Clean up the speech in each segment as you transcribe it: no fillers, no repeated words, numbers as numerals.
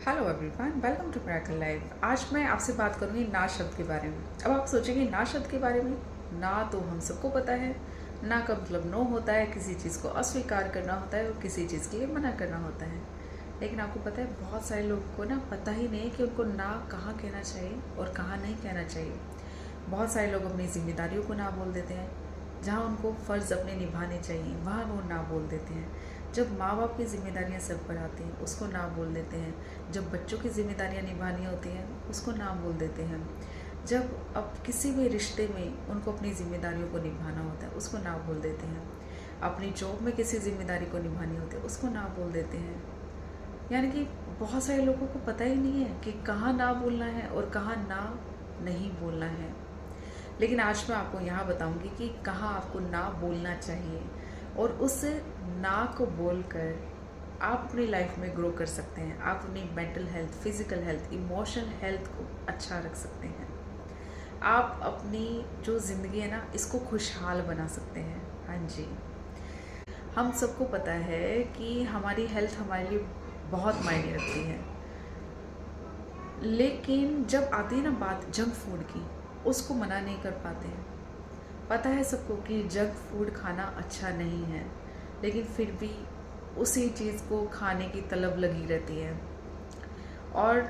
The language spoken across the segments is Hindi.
Hello everyone, welcome to miracle life. आज मैं आपसे बात करूंगी ना शब्द के बारे में। अब आप सोचेंगे ना शब्द के बारे में, ना तो हम सबको पता है। ना का मतलब नो होता है, किसी चीज़ को अस्वीकार करना होता है और किसी चीज़ के लिए मना करना होता है। लेकिन आपको पता है बहुत सारे लोगों को ना पता ही नहीं कि उनको ना कहाँ कहना चाहिए और कहाँ नहीं कहना चाहिए। बहुत सारे लोग अपनी जिम्मेदारियों को ना बोल देते हैं, जहाँ उनको फ़र्ज़ अपने निभाने चाहिए वहाँ वो ना बोल देते हैं। जब माँ बाप की जिम्मेदारियाँ सर पर आती हैं उसको ना बोल देते हैं। जब बच्चों की जिम्मेदारियाँ निभानी होती हैं उसको ना बोल देते हैं। जब अब किसी भी रिश्ते में उनको अपनी जिम्मेदारियों को निभाना होता है उसको ना बोल देते हैं। अपनी जॉब में किसी जिम्मेदारी को निभानी होती है उसको ना बोल देते हैं। यानी कि बहुत सारे लोगों को पता ही नहीं है कि कहाँ ना बोलना है और कहाँ ना नहीं बोलना है। लेकिन आज मैं आपको यहाँ बताऊंगी कि कहाँ आपको ना बोलना चाहिए और उस ना को बोलकर आप अपनी लाइफ में ग्रो कर सकते हैं। आप अपनी mental health, physical health, emotional health को अच्छा रख सकते हैं। आप अपनी जो ज़िंदगी है ना इसको खुशहाल बना सकते हैं। हाँ जी, हम सबको पता है कि हमारी हेल्थ हमारे लिए बहुत मायने रखती है। लेकिन जब आती है ना बात जंक फूड की, उसको मना नहीं कर पाते हैं। पता है सबको कि जंक फूड खाना अच्छा नहीं है, लेकिन फिर भी उसी चीज़ को खाने की तलब लगी रहती है। और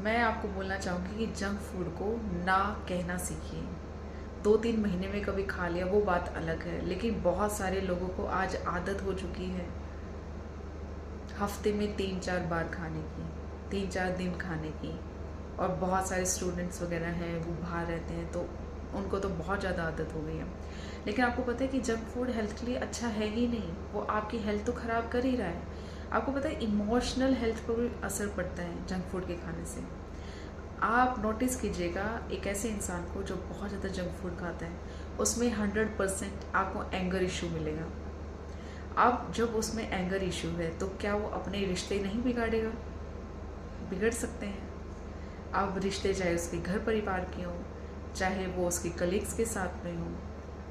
मैं आपको बोलना चाहूँगी कि जंक फूड को ना कहना सीखिए। 2-3 महीने में कभी खा लिया वो बात अलग है, लेकिन बहुत सारे लोगों को आज आदत हो चुकी है हफ्ते में 3-4 बार खाने की, 3-4 दिन खाने की। और बहुत सारे स्टूडेंट्स वगैरह हैं वो बाहर रहते हैं तो उनको तो बहुत ज़्यादा आदत हो गई है। लेकिन आपको पता है कि जंक फूड हेल्थ के लिए अच्छा है ही नहीं, वो आपकी हेल्थ तो ख़राब कर ही रहा है। आपको पता है इमोशनल हेल्थ पर भी असर पड़ता है जंक फूड के खाने से। आप नोटिस कीजिएगा एक ऐसे इंसान को जो बहुत ज़्यादा जंक फूड खाता है, उसमें 100% आपको एंगर इशू मिलेगा। अब जब उसमें एंगर इशू है तो क्या वो अपने रिश्ते नहीं बिगाड़ेगा? बिगड़ सकते हैं। अब रिश्ते चाहे उसके घर परिवार के हों, चाहे वो उसके कलीग्स के साथ में हों,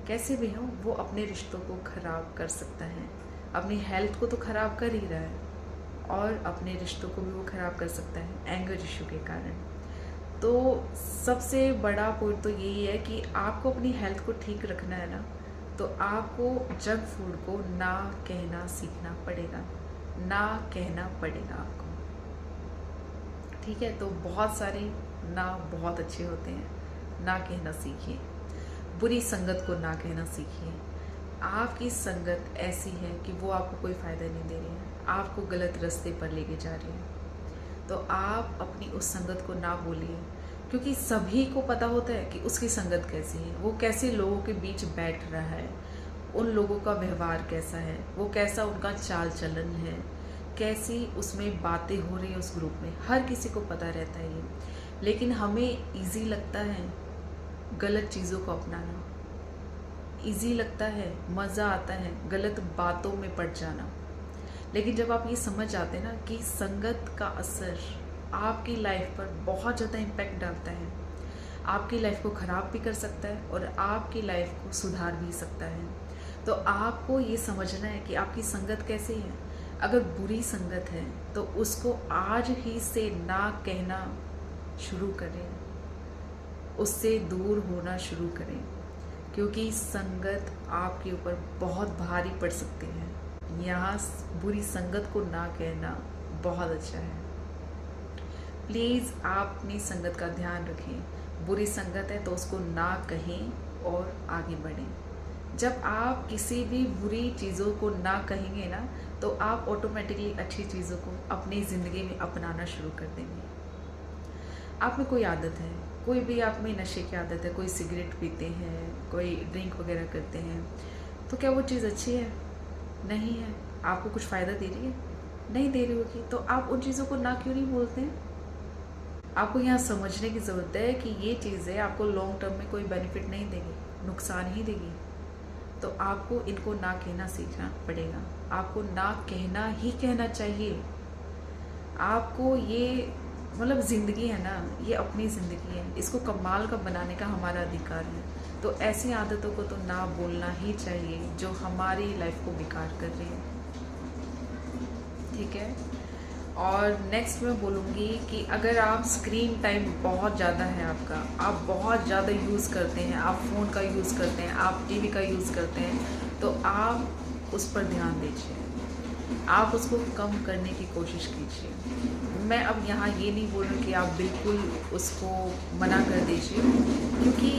कैसे भी हों, वो अपने रिश्तों को ख़राब कर सकता है। अपनी हेल्थ को तो ख़राब कर ही रहा है और अपने रिश्तों को भी वो ख़राब कर सकता है एंगर इशू के कारण। तो सबसे बड़ा पॉइंट तो यही है कि आपको अपनी हेल्थ को ठीक रखना है ना, तो आपको जंक फूड को ना कहना सीखना पड़ेगा। ना कहना पड़ेगा आपको। ठीक है, तो बहुत सारे ना बहुत अच्छे होते हैं। ना कहना सीखिए। बुरी संगत को ना कहना सीखिए। आपकी संगत ऐसी है कि वो आपको कोई फ़ायदा नहीं दे रही है, आपको गलत रास्ते पर लेके जा रही है, तो आप अपनी उस संगत को ना बोलिए। क्योंकि सभी को पता होता है कि उसकी संगत कैसी है, वो कैसे लोगों के बीच बैठ रहा है, उन लोगों का व्यवहार कैसा है, वो कैसा उनका चाल चलन है, कैसी उसमें बातें हो रही है उस ग्रुप में, हर किसी को पता रहता है ये। लेकिन हमें इजी लगता है गलत चीज़ों को अपनाना, इजी लगता है, मज़ा आता है गलत बातों में पड़ जाना। लेकिन जब आप ये समझ जाते हैं ना कि संगत का असर आपकी लाइफ पर बहुत ज़्यादा इम्पैक्ट डालता है, आपकी लाइफ को ख़राब भी कर सकता है और आपकी लाइफ को सुधार भी सकता है, तो आपको ये समझना है कि आपकी संगत कैसी है। अगर बुरी संगत है तो उसको आज ही से ना कहना शुरू करें, उससे दूर होना शुरू करें, क्योंकि संगत आपके ऊपर बहुत भारी पड़ सकती है। यहाँ बुरी संगत को ना कहना बहुत अच्छा है। प्लीज़ आप अपनी संगत का ध्यान रखें। बुरी संगत है तो उसको ना कहें और आगे बढ़ें। जब आप किसी भी बुरी चीज़ों को ना कहेंगे ना, तो आप ऑटोमेटिकली अच्छी चीज़ों को अपनी ज़िंदगी में अपनाना शुरू कर देंगे। आप में कोई आदत है, कोई भी आप में नशे की आदत है, कोई सिगरेट पीते हैं, कोई ड्रिंक वगैरह करते हैं, तो क्या वो चीज़ अच्छी है? नहीं है। आपको कुछ फ़ायदा दे रही है? नहीं दे रही होगी, तो आप उन चीज़ों को ना क्यों नहीं बोलते हैं? आपको यहाँ समझने की ज़रूरत है कि ये चीज़ें आपको लॉन्ग टर्म में कोई बेनिफिट नहीं देगी, नुकसान ही देगी। तो आपको इनको ना कहना सीखना पड़ेगा। आपको ना कहना ही कहना चाहिए। आपको ये मतलब ज़िंदगी है ना, ये अपनी ज़िंदगी है, इसको कमाल का बनाने का हमारा अधिकार है। तो ऐसी आदतों को तो ना बोलना ही चाहिए जो हमारी लाइफ को बेकार कर रही है। ठीक है। और नेक्स्ट मैं बोलूँगी कि अगर आप स्क्रीन टाइम बहुत ज़्यादा है आपका, आप बहुत ज़्यादा यूज़ करते हैं, आप फ़ोन का यूज़ करते हैं, आप टीवी का यूज़ करते हैं, तो आप उस पर ध्यान दीजिए, आप उसको कम करने की कोशिश कीजिए। मैं अब यहाँ ये नहीं बोल रही कि आप बिल्कुल उसको मना कर दीजिए, क्योंकि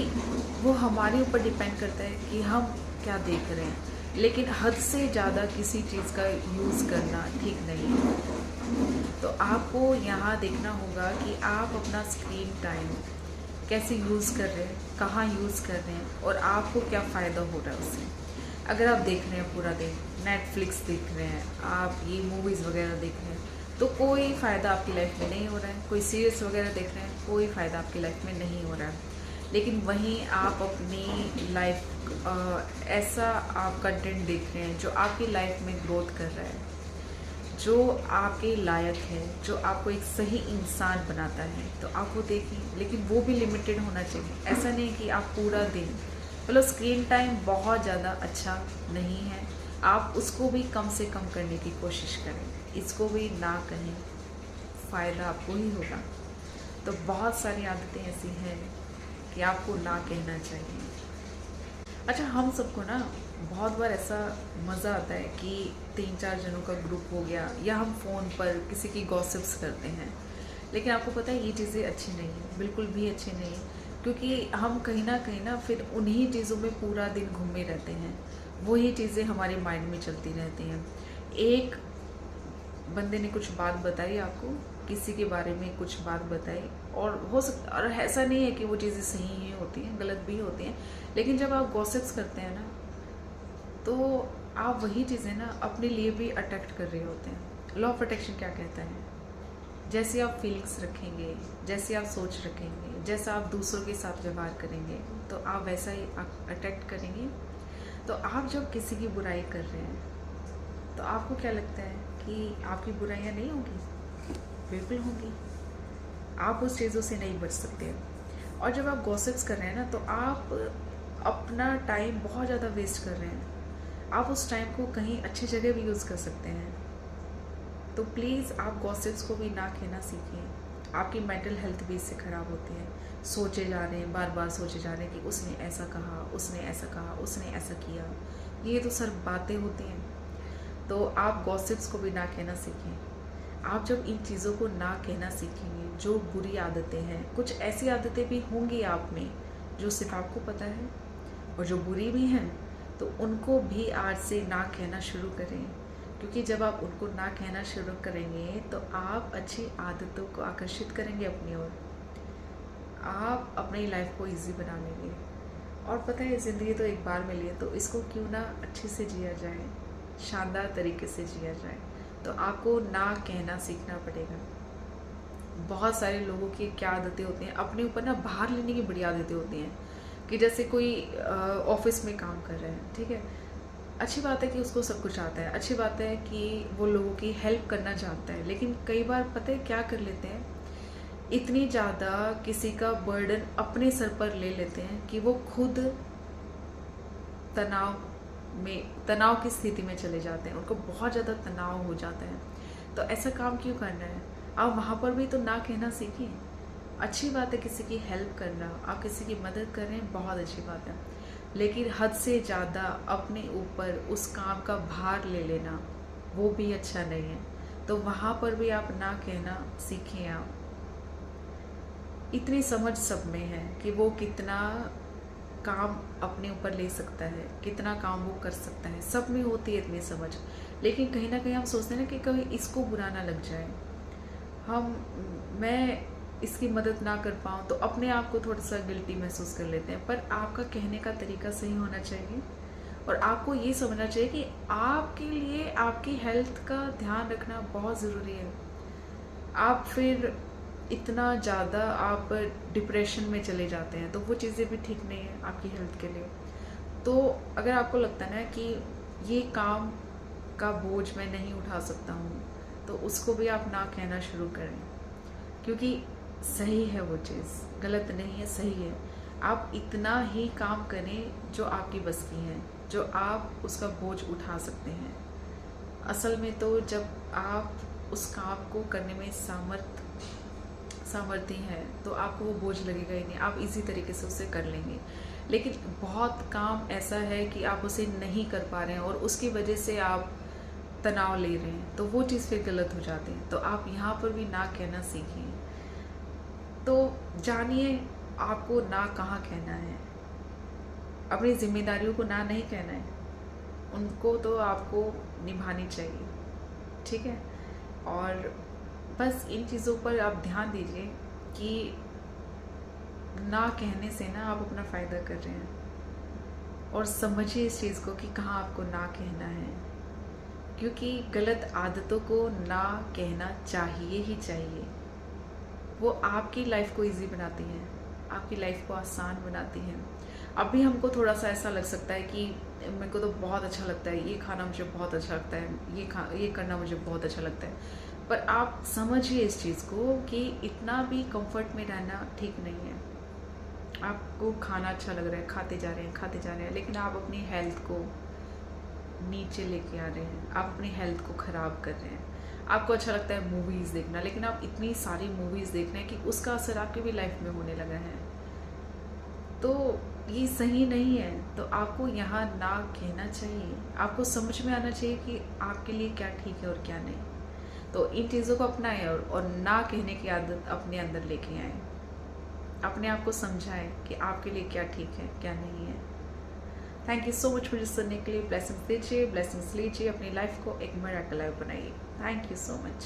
वो हमारे ऊपर डिपेंड करता है कि हम क्या देख रहे हैं। लेकिन हद से ज़्यादा किसी चीज़ का यूज़ करना ठीक नहीं है। तो आपको यहाँ देखना होगा कि आप अपना स्क्रीन टाइम कैसे यूज़ कर रहे हैं, कहाँ यूज़ कर रहे हैं और आपको क्या फ़ायदा हो रहा है उससे। अगर आप देख रहे हैं पूरा दिन नेटफ्लिक्स देख रहे हैं, आप ये मूवीज़ वगैरह देख रहे हैं, तो कोई फ़ायदा आपकी लाइफ में नहीं हो रहा है। कोई सीरीज़ वगैरह देख रहे हैं, कोई फ़ायदा आपकी लाइफ में नहीं हो रहा है। लेकिन वहीं आप अपनी लाइफ ऐसा आप कंटेंट देख रहे हैं जो आपकी लाइफ में ग्रोथ कर रहा है, जो आपके लायक है, जो आपको एक सही इंसान बनाता है, तो आप वो देखिए। लेकिन वो भी लिमिटेड होना चाहिए। ऐसा नहीं कि आप पूरा दिन, मतलब स्क्रीन टाइम बहुत ज़्यादा अच्छा नहीं है, आप उसको भी कम से कम करने की कोशिश करें, इसको भी ना कहें, फ़ायदा आपको ही होगा। तो बहुत सारी आदतें ऐसी हैं कि आपको ना कहना चाहिए। अच्छा, हम सबको ना बहुत बार ऐसा मज़ा आता है कि 3-4 जनों का ग्रुप हो गया, या हम फ़ोन पर किसी की गॉसिप्स करते हैं। लेकिन आपको पता है ये चीज़ें अच्छी नहीं है, बिल्कुल भी अच्छी नहीं है, क्योंकि हम कहीं ना फिर उन्हीं चीज़ों में पूरा दिन घूमे रहते हैं, वही चीज़ें हमारे माइंड में चलती रहती हैं। एक बंदे ने कुछ बात बताई आपको, किसी के बारे में कुछ बात बताई, और हो सकता, और ऐसा नहीं है कि वो चीज़ें सही ही होती हैं, गलत भी होती हैं। लेकिन जब आप गॉसिप्स करते हैं ना, तो आप वही चीज़ें ना अपने लिए भी अट्रैक्ट कर रहे होते हैं। लॉ ऑफ अट्रैक्शन क्या कहता है? जैसे आप फीलिंग्स रखेंगे, जैसे आप सोच रखेंगे, जैसा आप दूसरों के साथ व्यवहार करेंगे, तो आप वैसा ही अट्रैक्ट करेंगे। तो आप जब किसी की बुराई कर रहे हैं, तो आपको क्या लगता है कि आपकी बुराइयां नहीं होंगी? बिल्कुल होंगी। आप उस चीज़ों से नहीं बच सकते। और जब आप गॉसिप्स कर रहे हैं ना, तो आप अपना टाइम बहुत ज़्यादा वेस्ट कर रहे हैं। आप उस टाइम को कहीं अच्छी जगह भी यूज़ कर सकते हैं। तो प्लीज़ आप गॉसिप्स को भी ना कहना सीखिए। आपकी मेंटल हेल्थ भी इससे ख़राब होती है। सोचे जा रहे हैं, बार बार सोचे जा रहे हैं कि उसने ऐसा कहा, उसने ऐसा कहा, उसने ऐसा किया। ये तो सिर्फ बातें होती हैं। तो आप गॉसिप्स को भी ना कहना सीखें। आप जब इन चीज़ों को ना कहना सीखेंगे, जो बुरी आदतें हैं, कुछ ऐसी आदतें भी होंगी आप में जो सिर्फ आपको पता है, और जो बुरी भी हैं, तो उनको भी आज से ना कहना शुरू करें। क्योंकि जब आप उनको ना कहना शुरू करेंगे, तो आप अच्छी आदतों को आकर्षित करेंगे अपनी ओर। आप अपनी लाइफ को इजी बना लेंगे। और पता है, ज़िंदगी तो एक बार मिली है, तो इसको क्यों ना अच्छे से जिया जाए, शानदार तरीके से जिया जाए। तो आपको ना कहना सीखना पड़ेगा। बहुत सारे लोगों की क्या आदतें होती हैं, अपने ऊपर ना बाहर लेने की बड़ी आदतें होती हैं। कि जैसे कोई ऑफिस में काम कर रहा है, ठीक है, अच्छी बात है कि उसको सब कुछ आता है, अच्छी बात है कि वो लोगों की हेल्प करना चाहता है। लेकिन कई बार पता है क्या कर लेते हैं, इतनी ज़्यादा किसी का बर्डन अपने सर पर ले लेते हैं कि वो खुद तनाव की स्थिति में चले जाते हैं। उनको बहुत ज़्यादा तनाव हो जाता है। तो ऐसा काम क्यों करना है? आप वहाँ पर भी तो ना कहना सीखिए। अच्छी बात है किसी की हेल्प करना, आप किसी की मदद कर रहे हैं, बहुत अच्छी बात है। लेकिन हद से ज़्यादा अपने ऊपर उस काम का भार ले लेना, वो भी अच्छा नहीं है। तो वहाँ पर भी आप ना कहना सीखें। आप इतनी समझ सब में है कि वो कितना काम अपने ऊपर ले सकता है, कितना काम वो कर सकता है, सब में होती है इतनी समझ। लेकिन कहीं ना कहीं हम सोचते हैं ना कि कभी इसको बुरा ना लग जाए, मैं इसकी मदद ना कर पाऊँ, तो अपने आप को थोड़ा सा गिल्टी महसूस कर लेते हैं। पर आपका कहने का तरीका सही होना चाहिए, और आपको ये समझना चाहिए कि आपके लिए आपकी हेल्थ का ध्यान रखना बहुत ज़रूरी है। आप फिर इतना ज़्यादा आप डिप्रेशन में चले जाते हैं, तो वो चीज़ें भी ठीक नहीं है आपकी हेल्थ के लिए। तो अगर आपको लगता है ना कि ये काम का बोझ मैं नहीं उठा सकता हूँ, तो उसको भी आप ना कहना शुरू करें। क्योंकि सही है वो चीज़, गलत नहीं है, सही है। आप इतना ही काम करें जो आपकी बस की है, जो आप उसका बोझ उठा सकते हैं। असल में तो जब आप उस काम को करने में सामर्थ्य है तो आपको वो बोझ लगेगा ही नहीं, आप इजी तरीके से उसे कर लेंगे। लेकिन बहुत काम ऐसा है कि आप उसे नहीं कर पा रहे हैं और उसकी वजह से आप तनाव ले रहे हैं, तो वो चीज़ फिर गलत हो जाती है। तो आप यहाँ पर भी ना कहना सीखिए। तो जानिए आपको ना कहाँ कहना है। अपनी जिम्मेदारियों को ना नहीं कहना है, उनको तो आपको निभानी चाहिए, ठीक है। और बस इन चीज़ों पर आप ध्यान दीजिए कि ना कहने से ना आप अपना फ़ायदा कर रहे हैं, और समझिए इस चीज़ को कि कहाँ आपको ना कहना है, क्योंकि गलत आदतों को ना कहना चाहिए ही चाहिए। वो आपकी लाइफ को इजी बनाती हैं, आपकी लाइफ को आसान बनाती हैं। अभी हमको थोड़ा सा ऐसा लग सकता है कि मेरे को तो बहुत अच्छा लगता है, ये खाना मुझे बहुत अच्छा लगता है, ये करना मुझे बहुत अच्छा लगता है, पर आप समझिए इस चीज़ को कि इतना भी कंफर्ट में रहना ठीक नहीं है। आपको खाना अच्छा लग रहा है, खाते जा रहे हैं, लेकिन आप अपनी हेल्थ को नीचे लेके आ रहे हैं, आप अपनी हेल्थ को ख़राब कर रहे हैं। आपको अच्छा लगता है मूवीज़ देखना, लेकिन आप इतनी सारी मूवीज़ देख रहे हैं कि उसका असर आपकी भी लाइफ में होने लगा है, तो ये सही नहीं है। तो आपको यहाँ ना कहना चाहिए, आपको समझ में आना चाहिए कि आपके लिए क्या ठीक है और क्या नहीं। तो इन चीज़ों को अपनाएं और ना कहने की आदत अपने अंदर लेके आएँ। अपने आप को समझाएं कि आपके लिए क्या ठीक है क्या नहीं है। थैंक यू सो मच मुझे सुनने के लिए। ब्लेसिंग्स दीजिए, ब्लेसिंग्स लीजिए, अपनी लाइफ को एक मिरेकल लाइफ बनाइए। Thank you so much.